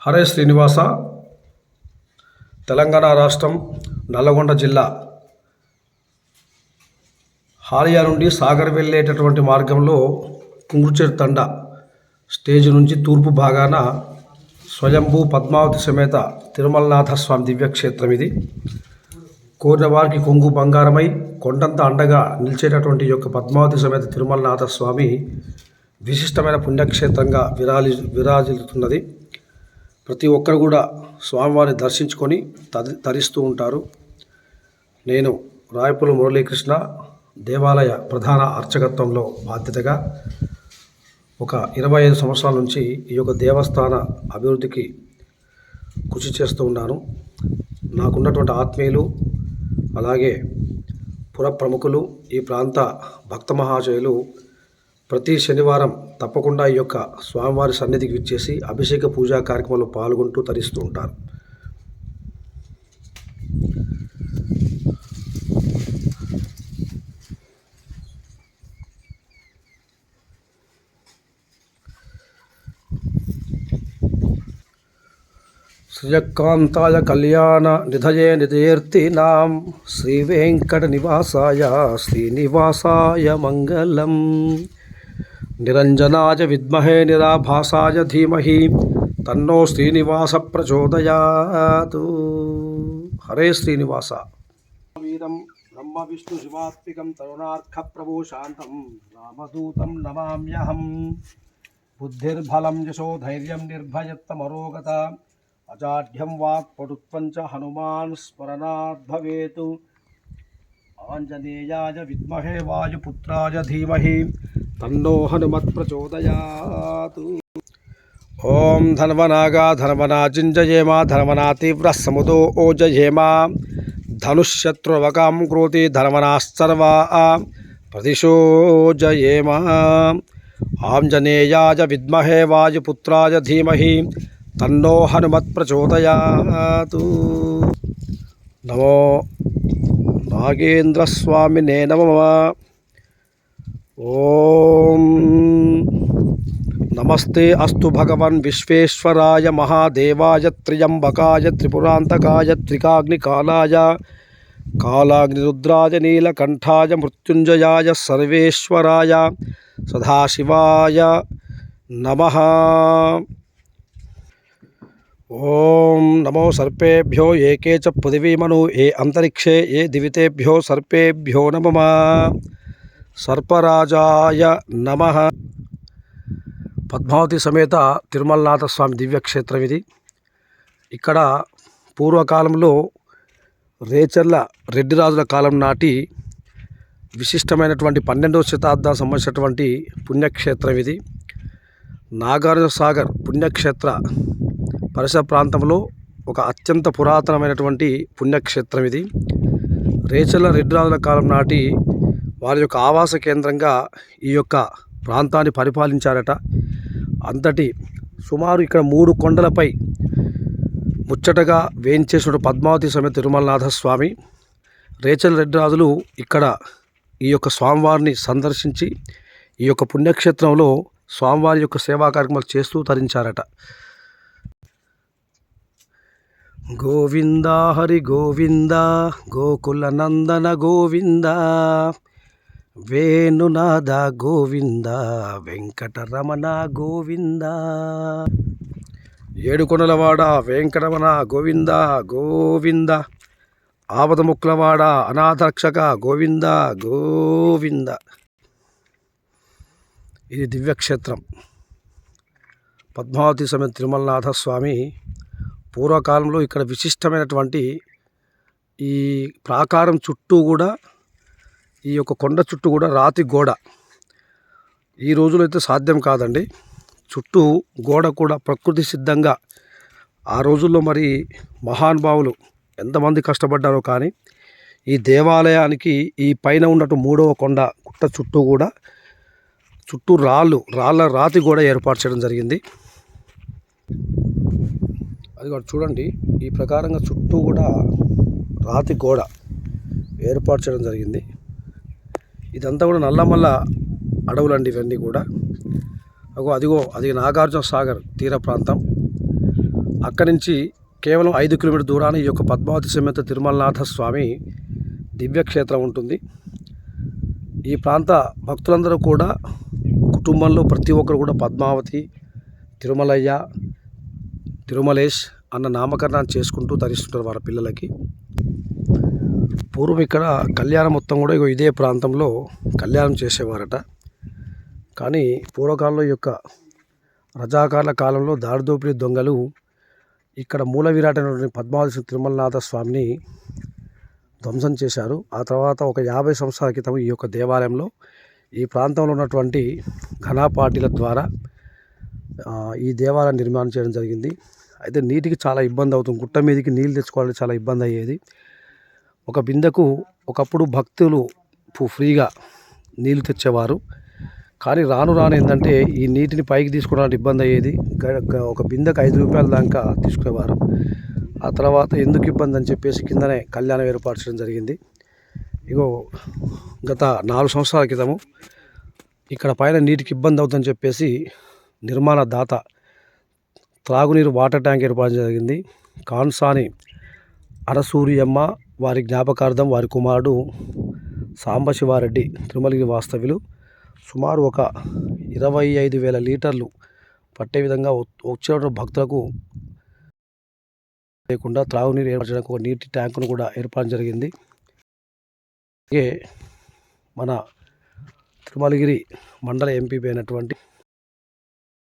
హరే శ్రీనివాస. తెలంగాణ రాష్ట్రం నల్లగొండ జిల్లా హాలియా నుండి సాగర్ వెళ్ళేటటువంటి మార్గంలో కుంగుచెరు తండ స్టేజ్ నుంచి తూర్పు భాగాన స్వయంభూ పద్మావతి సమేత తిరుమలనాథ స్వామి దివ్యక్షేత్రం ఇది. కోరిన వారికి కొంగు బంగారమై కొండంత అండగా నిలిచేటటువంటి యొక్క పద్మావతి సమేత తిరుమలనాథ స్వామి విశిష్టమైన పుణ్యక్షేత్రంగా విరాజిల్లుతున్నది. ప్రతి ఒక్కరు కూడా స్వామివారిని దర్శించుకొని తరిస్తూ ఉంటారు. నేను రాయపుల మురళీకృష్ణ దేవాలయ ప్రధాన అర్చకత్వంలో బాధ్యతగా ఒక 25 సంవత్సరాల నుంచి ఈ యొక్క దేవస్థాన అభివృద్ధికి కృషి చేస్తూ ఉన్నాను. నాకున్నటువంటి ఆత్మీయులు, అలాగే పుర ప్రముఖులు, ఈ ప్రాంత భక్త మహాశయులు ప్రతి శనివారం తప్పకుండా ఈ యొక్క స్వామివారి సన్నిధికి విచ్చేసి అభిషేక పూజా కార్యక్రమంలో పాల్గొంటూ తరిస్తూ ఉంటారు. శ్రీయకాంతాయ కళ్యాణ నిధయే నిధయేర్తినాం శ్రీ వెంకట నివాసాయ శ్రీనివాసాయ మంగళం. నిరంజనాయ విద్మహే నిరాభాసాయ ధీమహి తన్నో శ్రీనివాస ప్రచోదయాత్. హరే శ్రీనివాస. వీరం బ్రహ్మ విష్ణు శివాత్మికం తరుణార్క ప్రభు శాంతం రామదూతం నమామ్యహం. బుద్ధిర్బలం యశో ధైర్యం నిర్భయత్వమరోగత అజాఢ్యం వాక్ పటుత్వం చ హనుమాన్ స్మరణాత్ భవేతు. ఆంజనేయాయ విద్మహే వాయుపుత్రాయ ధీమహి తన్నో హనుమత్ ప్రచోదయాత్. ఓం ధన్వనాగా ధన్వనాజింజయేమ ధన్వనా తీవ్ర సముదో ఓజయేమ ధనుశత్రువకాం క్రోతి ధన్వనాశ్చర్వా ప్రతిశోజయేమ. ఆంజనేయాయ విద్మహే వాయుపుత్రాయ ధీమహి తన్నో హనుమత్ ప్రచోదయాత్. నమో నాగేంద్రస్వామినే నమః. ఓం నమస్తే అస్తు భగవన్ విశ్వేశ్వరాయ మహాదేవాయ త్ర్యంబకాయ త్రిపురాంతకాయ త్రికాగ్నికాలాయ కాలాగ్నిరుద్రాయ నీలకంఠాయ మృత్యుంజయాయ సర్వేశ్వరాయ సదాశివాయ నమః. ఓం నమో సర్పేభ్యో ఏకే చ పృథివీమను ఏ అంతరిక్షే ఏ దివితేభ్యో సర్పేభ్యో నమః. సర్పరాజాయ నమః. పద్మావతి సమేత తిరుమలనాథ స్వామి దివ్యక్షేత్రం ఇది. ఇక్కడ పూర్వకాలంలో రేచర్ల రెడ్డి రాజుల కాలం నాటి విశిష్టమైనటువంటి 12వ శతాబ్దం సంబంధించినటువంటి పుణ్యక్షేత్రం ఇది. నాగార్జున సాగర్ పుణ్యక్షేత్ర పరిసర ప్రాంతంలో ఒక అత్యంత పురాతనమైనటువంటి పుణ్యక్షేత్రం ఇది. రేచర్ల రెడ్డి రాజుల కాలం నాటి వారి యొక్క ఆవాస కేంద్రంగా ఈ యొక్క ప్రాంతాన్ని పరిపాలించారట. అంతటి సుమారు ఇక్కడ 3 కొండలపై ముచ్చటగా వేయించేసిన పద్మావతి సమేత తిరుమలనాథ స్వామి. రేచర్ల రెడ్డి రాజులు ఇక్కడ ఈ యొక్క స్వామివారిని సందర్శించి ఈ యొక్క పుణ్యక్షేత్రంలో స్వామివారి యొక్క సేవా కార్యక్రమాలు చేస్తూ తరించారట. గోవింద హరి గోవింద గోకుల నందన గోవింద వేణునాద గోవింద వెంకటరమణ గోవింద. ఏడుకొండలవాడ వెంకటరమణ గోవింద గోవింద. ఆపదముక్కులవాడ అనాథరక్షక గోవింద గోవింద. ఇది దివ్యక్షేత్రం పద్మావతి సమేత తిరుమలనాథ స్వామి. పూర్వకాలంలో ఇక్కడ విశిష్టమైనటువంటి ఈ ప్రాకారం చుట్టూ కూడా, ఈ యొక్క కొండ చుట్టూ కూడా రాతి గోడ. ఈ రోజులో అయితే సాధ్యం కాదండి. చుట్టూ గోడ కూడా ప్రకృతి సిద్ధంగా ఆ రోజుల్లో మరి మహానుభావులు ఎంతమంది కష్టపడ్డారో కానీ ఈ దేవాలయానికి ఈ పైన ఉన్నట్టు 3వ కొండ గుట్ట చుట్టూ కూడా రాళ్ళ రాతి గోడ ఏర్పాటు చేయడం జరిగింది. అది కూడా చూడండి, ఈ ప్రకారంగా చుట్టూ కూడా రాతి గోడ ఏర్పాటు చేయడం జరిగింది. ఇదంతా కూడా నల్లమల్ల అడవులండి ఇవన్నీ కూడా. అదిగో అది నాగార్జున సాగర్ తీర ప్రాంతం. అక్కడి నుంచి కేవలం 5 కిలోమీటర్ దూరాన ఈ యొక్క పద్మావతి సమేత తిరుమలనాథ స్వామి దివ్యక్షేత్రం ఉంటుంది. ఈ ప్రాంత భక్తులందరూ కూడా కుటుంబంలో ప్రతి ఒక్కరు కూడా పద్మావతి, తిరుమలయ్య, తిరుమలేష్ అన్న నామకరణాన్ని చేసుకుంటూ తరిస్తుంటారు వారి పిల్లలకి. పూర్వం ఇక్కడ కళ్యాణం మొత్తం కూడా ఇదే ప్రాంతంలో కళ్యాణం చేసేవారట. కానీ పూర్వకాలంలో ఈ యొక్క రజాకార్ల కాలంలో దారిదోపిడీ దొంగలు ఇక్కడ మూల విరాటైనటువంటి పద్మావతి తిరుమలనాథ స్వామిని ధ్వంసం చేశారు. ఆ తర్వాత ఒక 50 సంవత్సరాల క్రితం ఈ యొక్క దేవాలయంలో ఈ ప్రాంతంలో ఉన్నటువంటి ఘనాపాటిల ద్వారా ఈ దేవాలయం నిర్మాణం చేయడం జరిగింది. అయితే నీటికి చాలా ఇబ్బంది అవుతుంది. గుట్ట మీదకి నీళ్ళు తెచ్చుకోవాలని చాలా ఇబ్బంది అయ్యేది. ఒక బిందెకు ఒకప్పుడు భక్తులు ఫ్రీగా నీళ్లు తెచ్చేవారు. కానీ రాను ఏంటంటే ఈ నీటిని పైకి తీసుకోవడానికి ఇబ్బంది అయ్యేది. ఒక బిందెకు 5 రూపాయల దాకా తీసుకునేవారు. ఆ తర్వాత ఎందుకు ఇబ్బంది అని చెప్పేసి కిందనే కళ్యాణం ఏర్పాటు చేయడం జరిగింది. గత 4 సంవత్సరాల క్రితము ఇక్కడ పైన నీటికి ఇబ్బంది అవుతుందని చెప్పేసి నిర్మాణ దాత త్రాగునీరు వాటర్ ట్యాంక్ ఏర్పాటు జరిగింది. కాన్సాని అరసూరియమ్మ వారి జ్ఞాపకార్థం వారి కుమారుడు సాంబశివారెడ్డి తిరుమలగిరి వాస్తవ్యులు సుమారు ఒక 25,000 లీటర్లు పట్టే విధంగా వచ్చే భక్తులకు లేకుండా త్రాగునీరు ఏర్పాటు చేయడానికి ఒక నీటి ట్యాంకును కూడా ఏర్పాటు జరిగింది. అలాగే మన తిరుమలగిరి మండల ఎంపీ అయినటువంటి